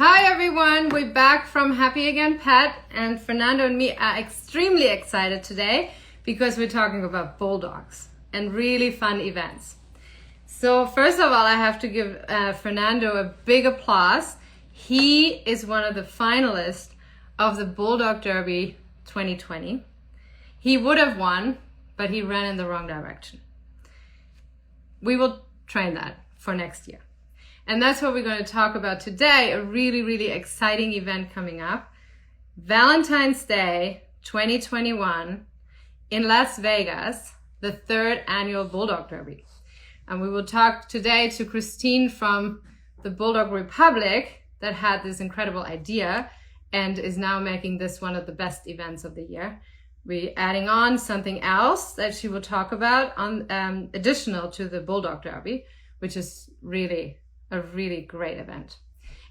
Hi everyone, we're back from Happy Again Pet, and Fernando and me are extremely excited today because we're talking about bulldogs and really fun events. So first of all, I have to give Fernando a big applause. He is one of the finalists of the Bulldog Derby 2020. He would have won, but he ran in the wrong direction. We will train that for next year. And that's what we're going to talk about today, a really, really exciting event coming up. Valentine's Day 2021 in Las Vegas, the 3rd annual Bulldog Derby. And we will talk today to Christine from the Bulldog Republic that had this incredible idea and is now making this one of the best events of the year. We're adding on something else that she will talk about on additional to the Bulldog Derby, which is really a really great event.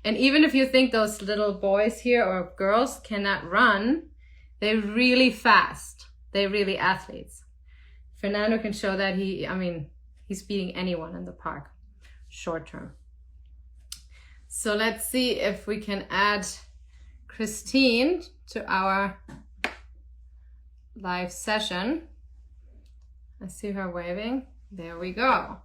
And even if you think those little boys here or girls cannot run, they're really fast. They're really athletes. Fernando can show that he's beating anyone in the park, short term. So let's see if we can add Christine to our live session. I see her waving. There we go.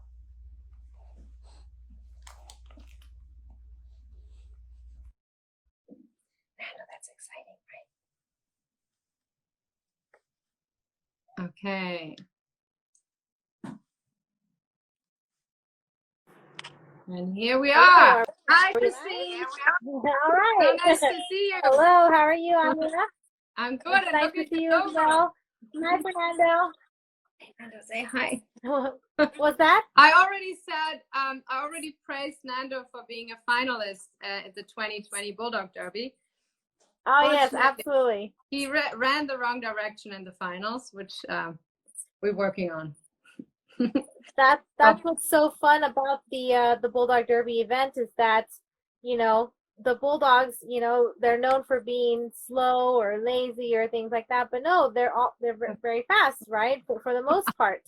Okay. And here we are. Hi, Christine. All right. So nice to see you. Hello, how are you, Anja? I'm good. It's nice to see you as well. Hi, Fernando. Fernando, say hi. What's that? I already said, I already praised Nando for being a finalist at the 2020 Bulldog Derby. Oh, yes, absolutely. He ran the wrong direction in the finals, which we're working on. That's what's so fun about the Bulldog Derby event is that, you know, the Bulldogs, you know, they're known for being slow or lazy or things like that, but no, they're very fast, right? For the most part.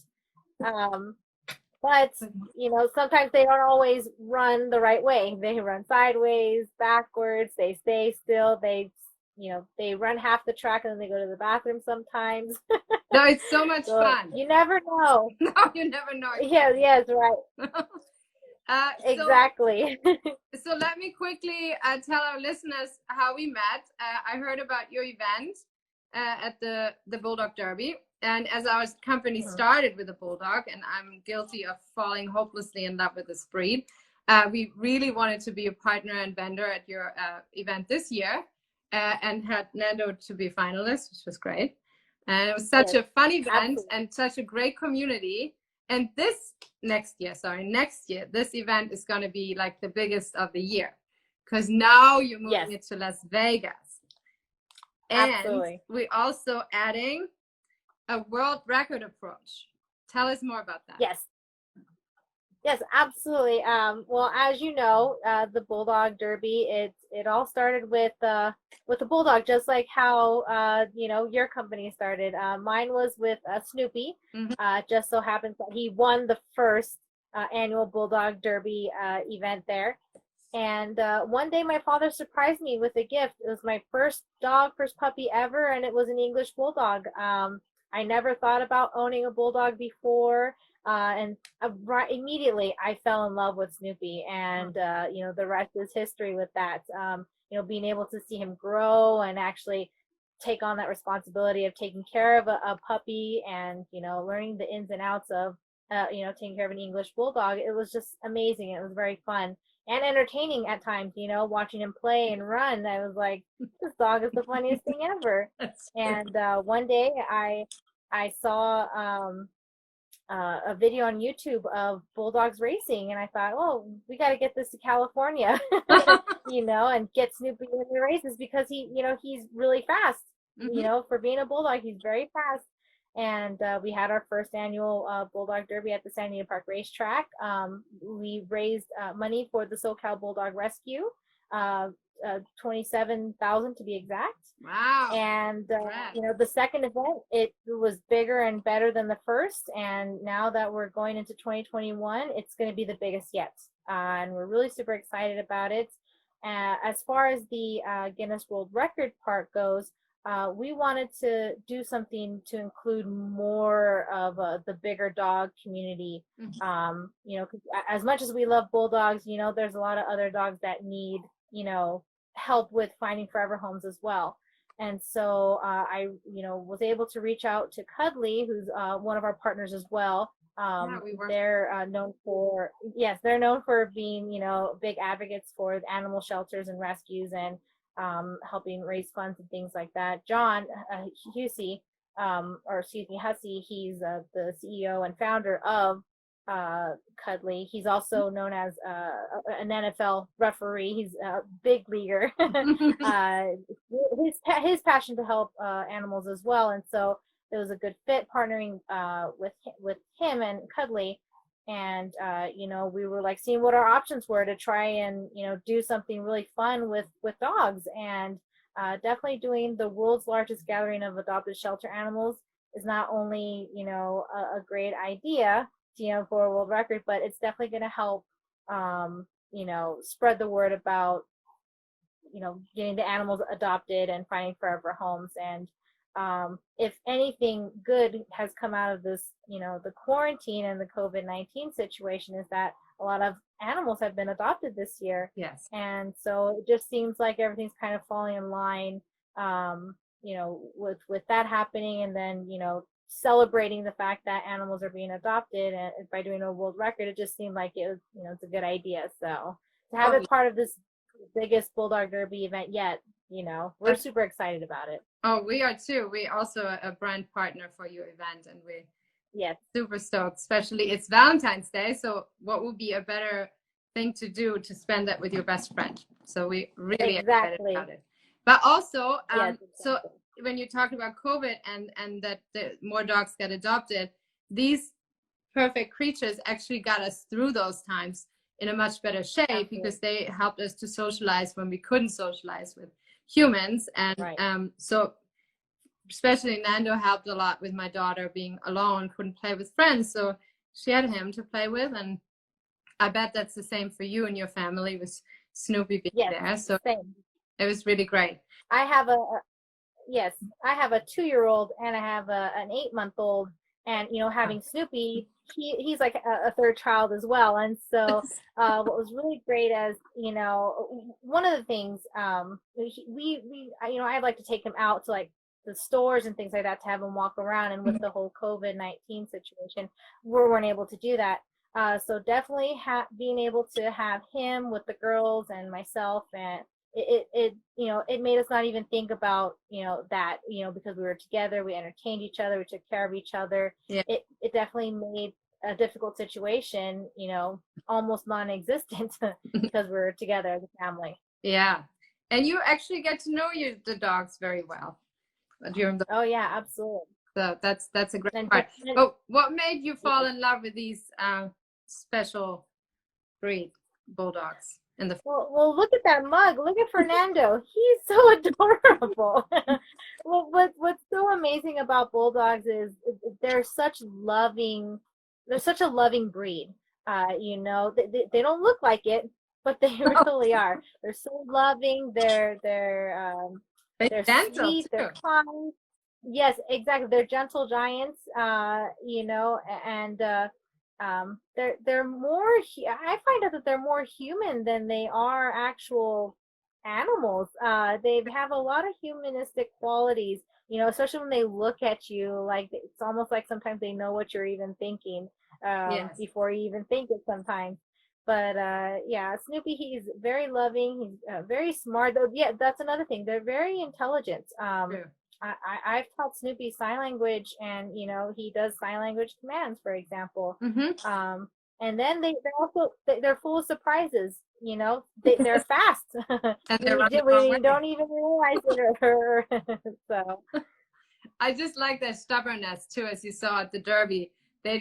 But, you know, sometimes they don't always run the right way. They run sideways, backwards, they stay still, they run half the track and then they go to the bathroom sometimes. No, it's so much fun. You never know. No, you never know. Yes, right. Exactly. So let me quickly tell our listeners how we met. I heard about your event at the Bulldog Derby. And as our company started with a Bulldog, and I'm guilty of falling hopelessly in love with this breed, we really wanted to be a partner and vendor at your event this year. And had Nando to be finalist, which was great. And it was such a fun event and such a great community. And next year, this event is going to be like the biggest of the year because now you're moving it to Las Vegas. And we're also adding a world record approach. Tell us more about that. Yes, absolutely. Well, as you know, the Bulldog Derby, it all started with the Bulldog, just like how your company started. Mine was with Snoopy. Just so happens that he won the first annual Bulldog Derby event there. And one day my father surprised me with a gift. It was my first puppy ever, and it was an English Bulldog. I never thought about owning a Bulldog before. And immediately I fell in love with Snoopy, and the rest is history with that. Being able to see him grow and actually take on that responsibility of taking care of a puppy and learning the ins and outs of taking care of an English Bulldog. It was just amazing. It was very fun and entertaining at times. Watching him play and run, I was like, this dog is the funniest thing ever. And one day I saw a video on YouTube of Bulldogs racing, and I thought, oh, we got to get this to California, and get Snoopy in the races because he's really fast. For being a Bulldog, he's very fast. And we had our first annual Bulldog Derby at the San Diego Park Racetrack. We raised money for the SoCal Bulldog Rescue, $27,000 to be exact. Wow. And the second event, it was bigger and better than the first, and now that we're going into 2021, it's going to be the biggest yet, and we're really super excited about it. As far as the Guinness World Record part goes, we wanted to do something to include more of the bigger dog community. You know, 'cause as much as we love bulldogs, you know, there's a lot of other dogs that need, you know, help with finding forever homes as well. And so I, you know, was able to reach out to Cuddly, who's one of our partners as well. Yeah, we were. They're known for, yes, they're known for being, you know, big advocates for the animal shelters and rescues and helping raise funds and things like that. John Hussey, or excuse me, Hussey, he's the CEO and founder of Cuddly. He's also known as an NFL referee. He's a big leaguer. His passion to help animals as well, and so it was a good fit partnering with him and Cuddly. And you know, we were like seeing what our options were to try and, you know, do something really fun with dogs. And definitely doing the world's largest gathering of adopted shelter animals is not only, you know, a great idea, you know, for a world record, but it's definitely going to help, you know, spread the word about, you know, getting the animals adopted and finding forever homes. And if anything good has come out of this, you know, the quarantine and the COVID-19 situation, is that a lot of animals have been adopted this year. Yes. And so it just seems like everything's kind of falling in line, you know, with that happening, and then, you know, celebrating the fact that animals are being adopted, and by doing a world record, it just seemed like it was, you know, it's a good idea. So to have it part of this biggest Bulldog Derby event yet, you know, we're super excited about it. Oh, we are too. We also a brand partner for your event, and we're super stoked. Especially it's Valentine's Day, so what would be a better thing to do to spend that with your best friend? So we really excited about it. But also, so when you talked about COVID and that more dogs get adopted, these perfect creatures actually got us through those times in a much better shape, because they helped us to socialize when we couldn't socialize with humans. And so especially Nando helped a lot with my daughter being alone, couldn't play with friends, so she had him to play with. And I bet that's the same for you and your family with Snoopy being there. So it was really great. I have a 2-year-old and I have an 8-month-old, and, you know, having Snoopy, he's like a third child as well. And so what was really great, as you know, one of the things we you know, I'd like to take him out to like the stores and things like that to have him walk around, and with the whole COVID-19 situation, we weren't able to do that. So definitely being able to have him with the girls and myself, and it you know, it made us not even think about, you know, that, you know, because we were together, we entertained each other, we took care of each other. It definitely made a difficult situation, you know, almost non-existent because we were together as a family. Yeah, and you actually get to know the dogs very well during the. Oh yeah, absolutely. So that's a great part. But what made you fall in love with these special breed bulldogs? Well, look at that mug. Look at Fernando. He's so adorable. Well, what's so amazing about bulldogs is they're such a loving breed. You know, they don't look like it, but they really are. They're so loving. They're gentle, sweet. too. They're kind. Yes, exactly. They're gentle giants. You know, and they're more, I find out that they're more human than they are actual animals. They have a lot of humanistic qualities, you know, especially when they look at you. Like, it's almost like sometimes they know what you're even thinking before you even think it sometimes. But yeah, Snoopy, he's very loving. He's very smart. Though, yeah, that's another thing. They're very intelligent. I've taught Snoopy sign language, and, you know, he does sign language commands, for example. And then they're full of surprises. You know, they're fast. And we don't even realize it. So I just like their stubbornness too, as you saw at the Derby. They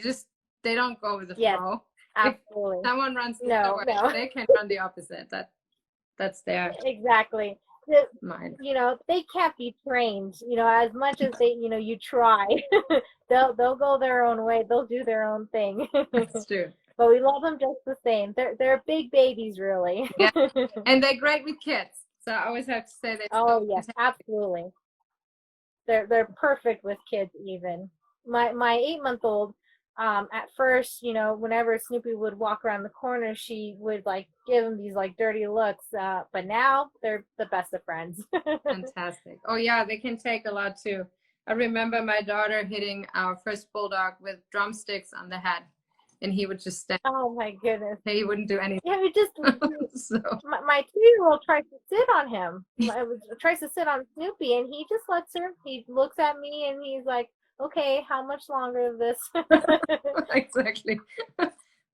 don't go with the flow. Absolutely. If someone runs the other way, they can run the opposite. That's their exactly. mind. You know, they can't be trained. You know, as much as they, you know, you try, they'll go their own way. They'll do their own thing. That's true. But we love them just the same. They're big babies, really. Yeah, and they're great with kids. So I always have to say they're so Oh yes, fantastic. absolutely. They're perfect with kids even. My 8-month-old, at first, whenever Snoopy would walk around the corner, she would like give him these like dirty looks. But now they're the best of friends. Fantastic. Oh yeah, they can take a lot too. I remember my daughter hitting our first bulldog with drumsticks on the head, and he would just stand. Oh my goodness. He wouldn't do anything. Yeah, we just So my 2-year-old tries to sit on him. Tries to sit on Snoopy, and he just lets her. He looks at me, and he's like, "Okay, how much longer of this?" exactly.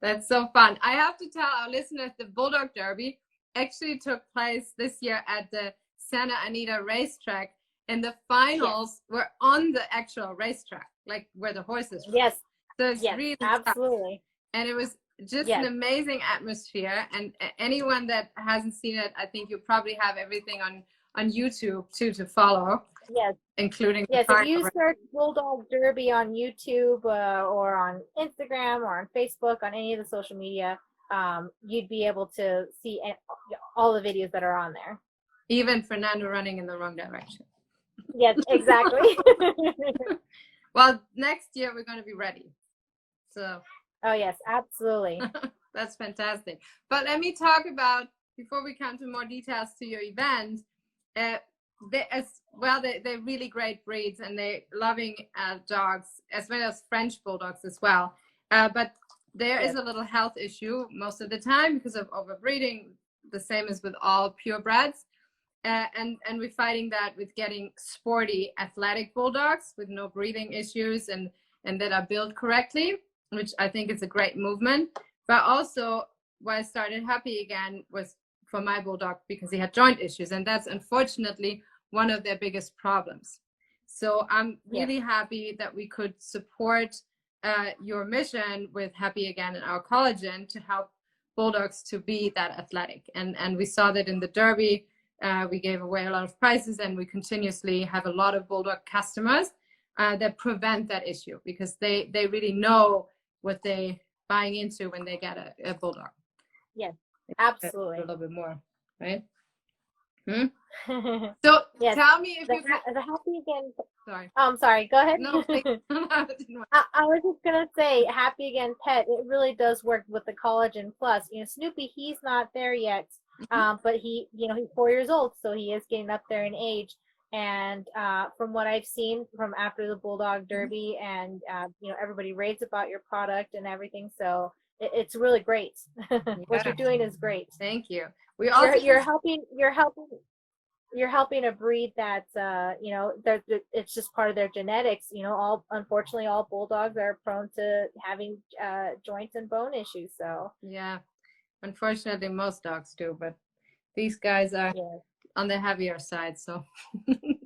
That's so fun. I have to tell our listeners the Bulldog Derby actually took place this year at the Santa Anita racetrack, and the finals were on the actual racetrack, like where the horses were. Yes, So it's yes, really tough. absolutely. And it was just Yes. an amazing atmosphere. And anyone that hasn't seen it, I think you probably have everything on YouTube too to follow, Yes. including Yes, the if you search Bulldog Derby on YouTube or on Instagram or on Facebook, on any of the social media, you'd be able to see all the videos that are on there. even Fernando running in the wrong direction. Yes, exactly. Well, next year we're going to be ready. So Oh, yes, absolutely. that's fantastic. But let me talk about, before we come to more details to your event, they're really great breeds, and they're loving dogs, as well as French bulldogs as well. But there is a little health issue most of the time because of overbreeding, the same as with all purebreds. And we're fighting that with getting sporty, athletic bulldogs with no breathing issues and that are built correctly, which I think is a great movement. But also, why I started Happy Again was for my bulldog because he had joint issues, and that's unfortunately one of their biggest problems. So I'm really happy that we could support your mission with Happy Again and our collagen to help bulldogs to be that athletic. And we saw that in the Derby. We gave away a lot of prizes, and we continuously have a lot of bulldog customers that prevent that issue because they really know what they're buying into when they get a bulldog. Yes, absolutely. A little bit more, right? So yes. tell me if the Happy Again. Sorry. I'm sorry. Go ahead. No, I was just gonna say, Happy Again Pet. It really does work with the Collagen Plus. Snoopy, he's not there yet, but he's 4 years old, so he is getting up there in age. And from what I've seen from after the Bulldog Derby, and everybody raves about your product and everything, so it's really great. What you're doing is great. Thank you. We also you're helping a breed that's it's just part of their genetics. Unfortunately all bulldogs are prone to having joints and bone issues. So yeah, unfortunately most dogs do, but these guys are on the heavier side. So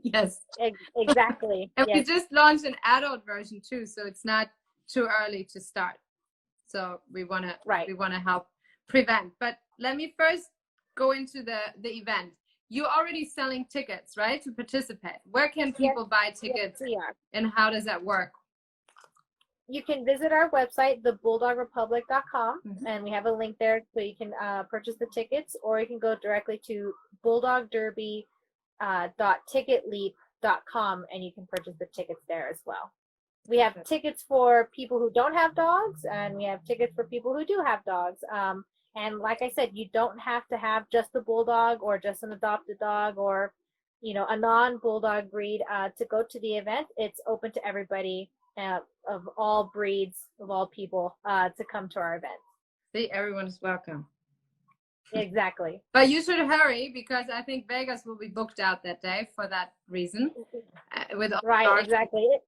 yes, exactly. And we just launched an adult version too, so it's not too early to start. So we want to help prevent. But let me first go into the event. You're already selling tickets, right, to participate. Where can people buy tickets, and how does that work? You can visit our website, thebulldogrepublic.com, and we have a link there so you can purchase the tickets, or you can go directly to bulldogderby.ticketleap.com, and you can purchase the tickets there as well. We have tickets for people who don't have dogs, and we have tickets for people who do have dogs. And like I said, you don't have to have just a bulldog or just an adopted dog or, a non-bulldog breed to go to the event. It's open to everybody of all breeds, of all people to come to our event. See, everyone is welcome. Exactly. But you should hurry because I think Vegas will be booked out that day for that reason. With all exactly.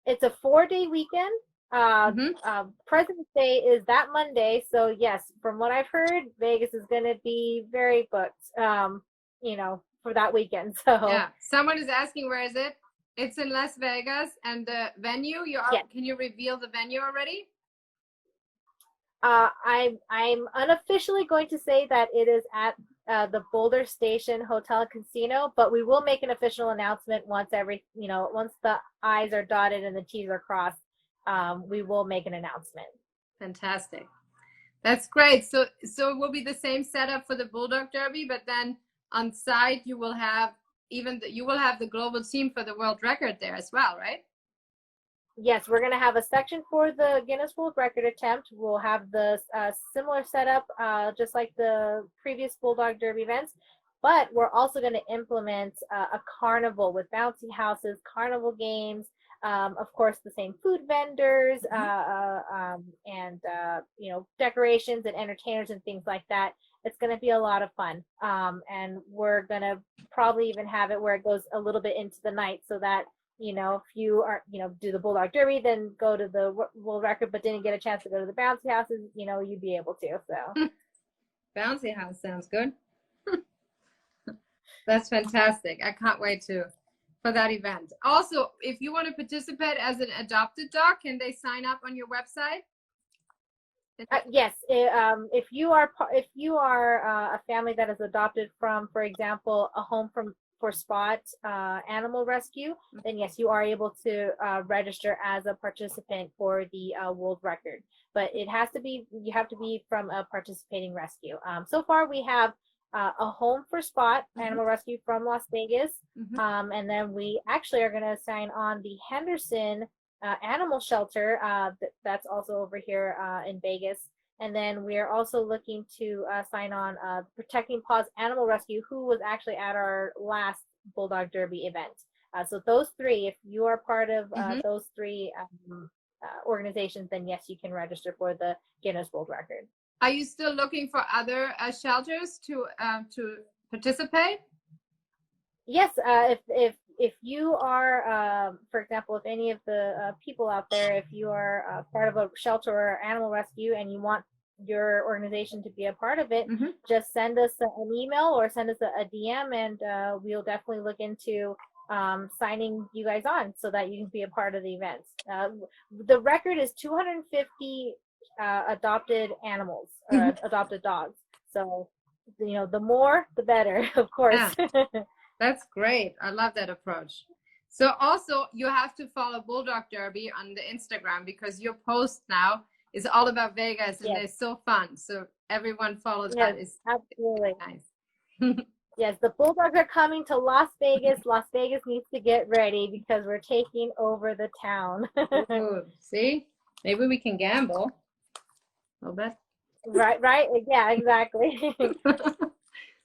It's a 4-day weekend. President's Day is that Monday, so yes, from what I've heard, Vegas is going to be very booked, for that weekend. So yeah, someone is asking where is it? It's in Las Vegas, and the venue. Can you reveal the venue already? I'm unofficially going to say that it is at the Boulder Station Hotel and Casino, but we will make an official announcement once the I's are dotted and the T's are crossed. We will make an announcement. Fantastic. That's great. So it will be the same setup for the Bulldog Derby, but then on site you will have you will have the global team for the world record there as well, right? Yes, we're going to have a section for the Guinness World Record attempt. We'll have the similar setup, just like the previous Bulldog Derby events, but we're also going to implement a carnival with bouncy houses, carnival games, of course, the same food vendors, and decorations and entertainers and things like that. It's going to be a lot of fun, and we're going to probably even have it where it goes a little bit into the night, so that if you are, do the Bulldog Derby, then go to the world record, but didn't get a chance to go to the bouncy houses, you'd be able to. So, bouncy house sounds good. That's fantastic. I can't wait for that event. Also, if you want to participate as an adopted dog, can they sign up on your website? Yes. If you are a family that is adopted from, for example, a home for Spot Animal Rescue, then yes, you are able to register as a participant for the world record. But you have to be from a participating rescue. So far, we have a home for Spot Animal Rescue from Las Vegas, and then we actually are going to sign on the Henderson Animal Shelter that's also over here in Vegas. And then we are also looking to sign on Protecting Paws Animal Rescue, who was actually at our last Bulldog Derby event. So those three, if you are part of those three organizations, then yes, you can register for the Guinness World Record. Are you still looking for other shelters to participate? Yes, if you are, for example, if any of the people out there, if you are part of a shelter or animal rescue and you want your organization to be a part of it, just send us an email or send us a DM, and we'll definitely look into signing you guys on so that you can be a part of the events. The record is 250 adopted animals, adopted dogs. So, the more, the better, of course. Yeah. That's great. I love that approach. So also you have to follow Bulldog Derby on the Instagram, because your post now is all about Vegas and they're so fun. So everyone follows that. Is absolutely nice. Yes, the Bulldogs are coming to Las Vegas. Las Vegas needs to get ready because we're taking over the town. Ooh, see? Maybe we can gamble a little bit. Right. Yeah, exactly.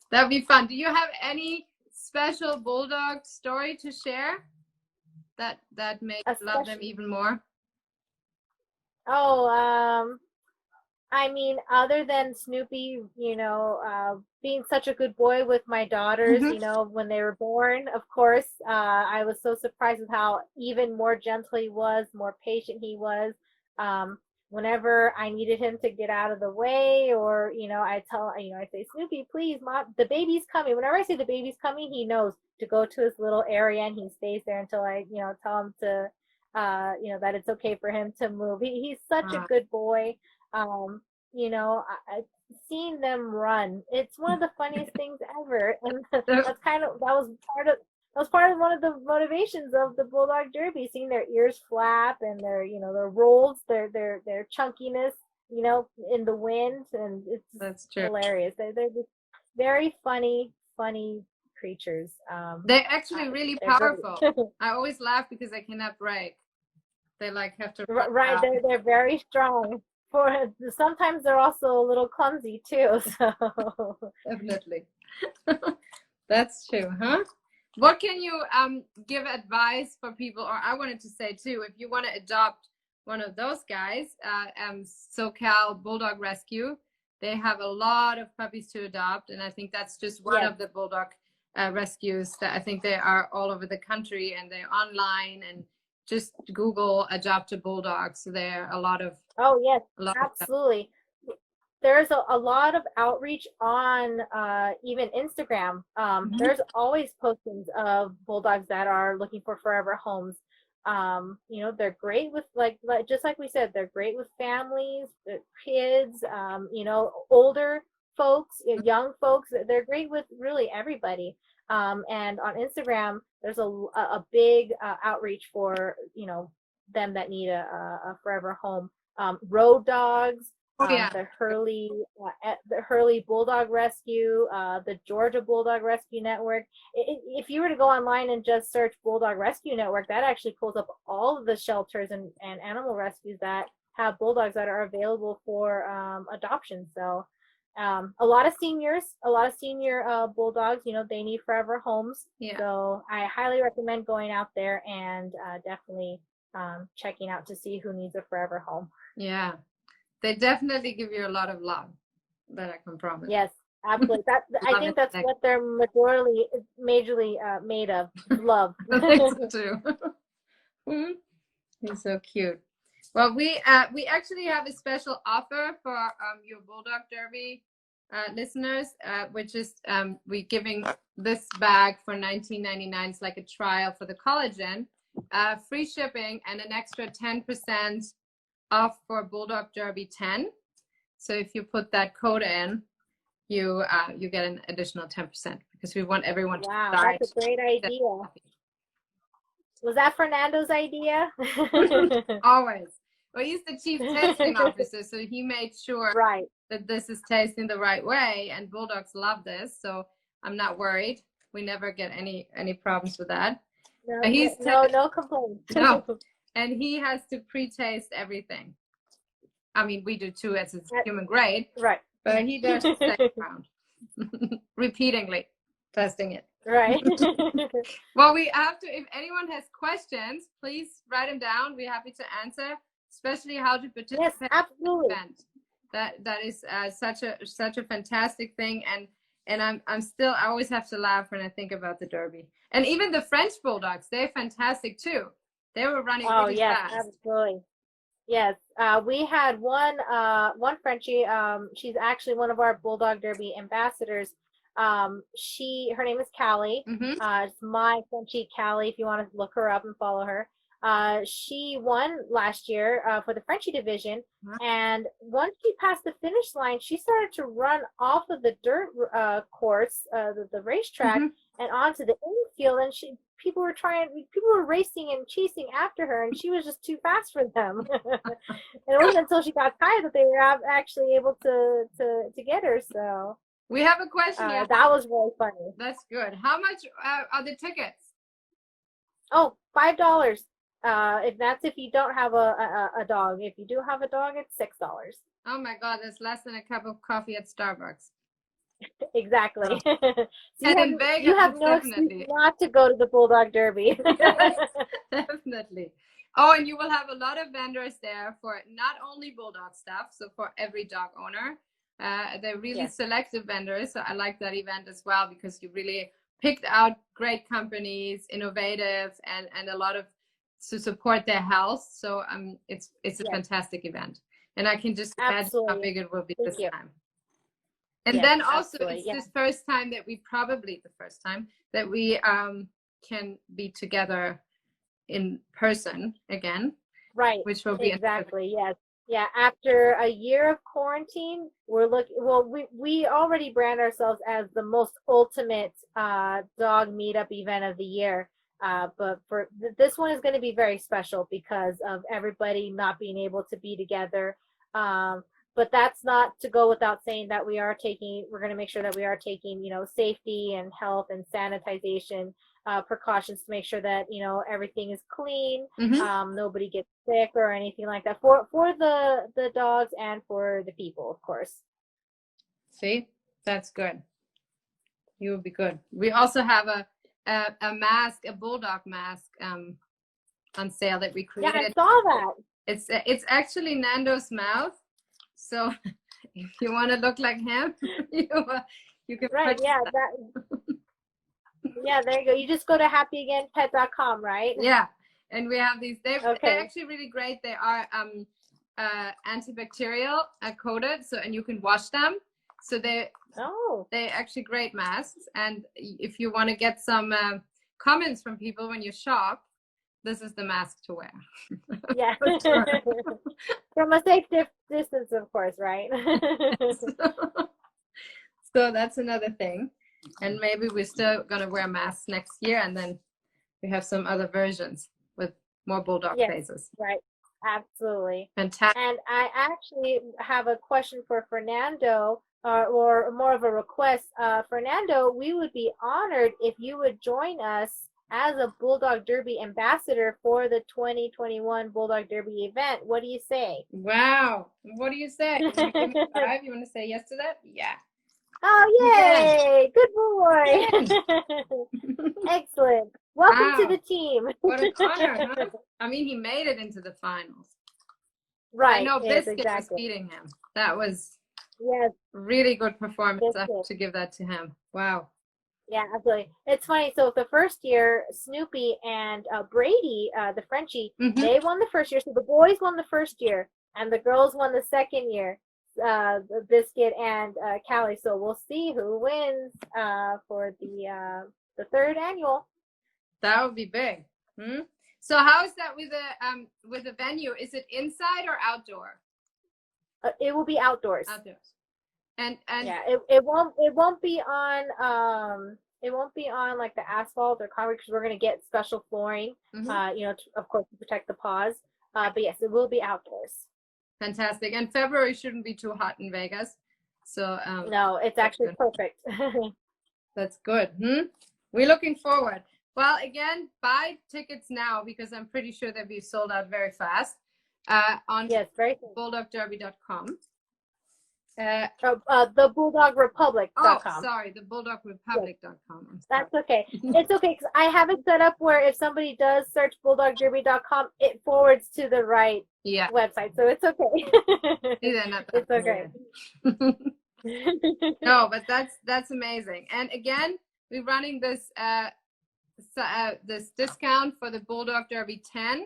That'd be fun. Do you have any special Bulldog story to share that makes you love them even more? Oh, I mean, other than Snoopy, being such a good boy with my daughters, when they were born, of course, I was so surprised with how even more gentle he was, more patient he was. Whenever I needed him to get out of the way, or, I say, Snoopy, please, Mom, the baby's coming. Whenever I say the baby's coming, he knows to go to his little area, and he stays there until I, tell him to, that it's okay for him to move. He's such a good boy. Seeing them run, it's one of the funniest things ever. And that was part of one of the motivations of the Bulldog Derby, seeing their ears flap and their rolls, their chunkiness, in the wind, and it's hilarious. They're just very funny creatures. They're actually really powerful. I always laugh because I cannot break. They have to right. They're very strong. Sometimes they're also a little clumsy too. So definitely, that's true, huh? What can you give advice for people, or I wanted to say too, if you want to adopt one of those guys, SoCal Bulldog Rescue, they have a lot of puppies to adopt, and I think that's just one of the Bulldog rescues that I think they are all over the country, and they're online, and just Google adopted bulldogs. So there are a lot of absolutely. There's a lot of outreach on even Instagram. There's always postings of bulldogs that are looking for forever homes. They're great with just like we said, they're great with families, kids, older folks, young folks. They're great with really everybody. And on Instagram, there's a big outreach for them that need a forever home. road dogs, Oh yeah. the Hurley Bulldog Rescue, the Georgia Bulldog Rescue Network. If you were to go online and just search Bulldog Rescue Network, that actually pulls up all of the shelters and animal rescues that have bulldogs that are available for adoption. So a lot of senior bulldogs, they need forever homes. Yeah. So I highly recommend going out there and definitely checking out to see who needs a forever home. Yeah. They definitely give you a lot of love. That I can promise. Yes, absolutely. I think that's what they're majorly made of, love. I think so too. He's so cute. Well, we actually have a special offer for your Bulldog Derby listeners, which is we're giving this bag for $19.99. It's like a trial for the collagen, free shipping, and an extra 10% off for Bulldog Derby 10. So if you put that code in, you get an additional 10% because we want everyone to Wow, start. that's a great idea. Was that Fernando's idea? Always. Well, he's the Chief Tasting Officer, so he made sure that this is tasting the right way, and bulldogs love this, so I'm not worried. We never get any problems with that. No complaints. No. And he has to pre-taste everything. I mean, we do too as it's human grade. Right. But he does the second round. Repeatedly testing it. Right. Well, we have to, if anyone has questions, please write them down. We're happy to answer, especially how to participate. Yes, absolutely. In the event. That is such a fantastic thing. And I always have to laugh when I think about the Derby. And even the French Bulldogs, they're fantastic too. They were running really fast. Absolutely. Yes, we had one Frenchie. She's actually one of our Bulldog Derby ambassadors. Her name is Callie. It's my Frenchie Callie. If you want to look her up and follow her, she won last year for the Frenchie division. And once she passed the finish line, she started to run off of the dirt course, the racetrack, and onto the infield. And people were racing and chasing after her, and she was just too fast for them. And it wasn't until she got tired that they were actually able to get her. So we have a question here. That was really funny. That's good. How much are the tickets? Oh, $5. If you don't have a dog. If you do have a dog, it's $6. Oh my God, that's less than a cup of coffee at Starbucks. Exactly. So in Vegas, you have no excuse not to go to the Bulldog Derby. Definitely. Oh, and you will have a lot of vendors there for not only Bulldog stuff, so for every dog owner. They're really selective vendors, so I like that event as well because you really picked out great companies, innovative, and a lot of to support their health. So it's a fantastic event, and I can just imagine how big it will be this time. And then also it's the first time that we can be together in person again. Right. Which will be exactly. Yes. Yeah. After a year of quarantine, we already brand ourselves as the most ultimate dog meetup event of the year. But for this one is going to be very special because of everybody not being able to be together. But that's not to go without saying that we're going to make sure that we are taking, safety and health and sanitization precautions to make sure that, everything is clean. Nobody gets sick or anything like that for the dogs and for the people, of course. See, that's good. You will be good. We also have a mask, a bulldog mask on sale that we created. Yeah, I saw that. It's actually Nando's mouth. So if you want to look like him, you can. Right. Yeah. Yeah. There you go. You just go to happyagainpet.com, right? Yeah. And we have these. They're actually really great. They are antibacterial coated, and you can wash them. So they're actually great masks. And if you want to get some comments from people when you shop, this is the mask to wear. Yeah. From a safe distance, of course, right? So that's another thing. And maybe we're still going to wear masks next year. And then we have some other versions with more bulldog faces. Right. Absolutely. Fantastic. And I actually have a question for Fernando, or more of a request. Fernando, we would be honored if you would join us as a Bulldog Derby ambassador for the 2021 Bulldog Derby event. What do you say? Wow. What do you say? You want to give me 5? You want to say yes to that? Yeah. Oh, yay! Good boy. Excellent. Welcome to Wow. the team. What an honor, huh? I mean, he made it into the finals. Right. I know Yes, Biscuit exactly. was beating him. That was Yes. really good performance. I have Biscuit. to give that to him. Wow. Yeah, absolutely. It's funny. So the first year, Snoopy and Brady, the Frenchie, Mhm. they won the first year. So the boys won the first year, and the girls won the second year. The Biscuit and Callie. So we'll see who wins for the third annual. That would be big. So how is that with the venue? Is it inside or outdoor? It will be outdoors. Outdoors. And yeah, it won't be on like the asphalt or concrete, because we're gonna get special flooring. Of course, to protect the paws. But yes, it will be outdoors. Fantastic. And February shouldn't be too hot in Vegas. So no, it's actually perfect. That's good. We're looking forward. Well, again, buy tickets now, because I'm pretty sure they'll be sold out very fast. On bulldogderby.com. The Bulldog Republic.com. Oh, sorry, the Bulldog Republic.com. That's okay. It's okay, because I have it set up where if somebody does search bulldogderby.com, it forwards to the right website. So it's okay. It's okay. No, but that's amazing. And again, we're running this this discount for the Bulldog Derby 10.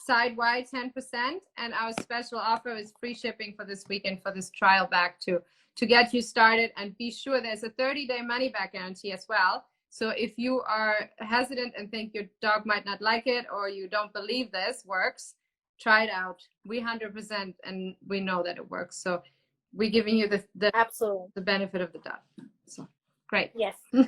Side-wide 10%, and our special offer is free shipping for this weekend for this trial back to get you started. And be sure there's a 30-day money-back guarantee as well. So if you are hesitant and think your dog might not like it, or you don't believe this works, try it out. We 100%, and we know that it works. So we're giving you the absolutely the benefit of the doubt. So great. Yes. So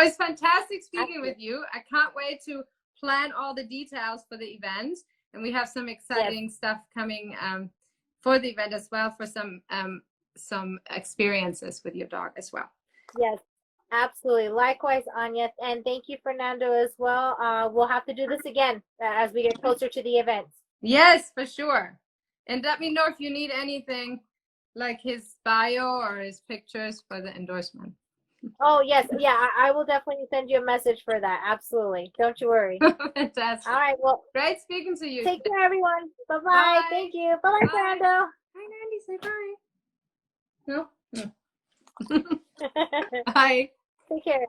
it's fantastic speaking with you. I can't wait to plan all the details for the event, and we have some exciting stuff coming for the event as well, for some experiences with your dog as well. Yes, absolutely. Likewise, Anja, and thank you, Fernando, as well. We'll have to do this again as we get closer to the event. Yes, for sure. And let me know if you need anything like his bio or his pictures for the endorsement. Oh, yes. Yeah, I will definitely send you a message for that. Absolutely. Don't you worry. Fantastic. All right. Well, great speaking to you. Take care, everyone. Bye-bye. Bye. Thank you. Bye-bye, Fernando. Hi, Nandy. Say bye. No? Bye. Take care.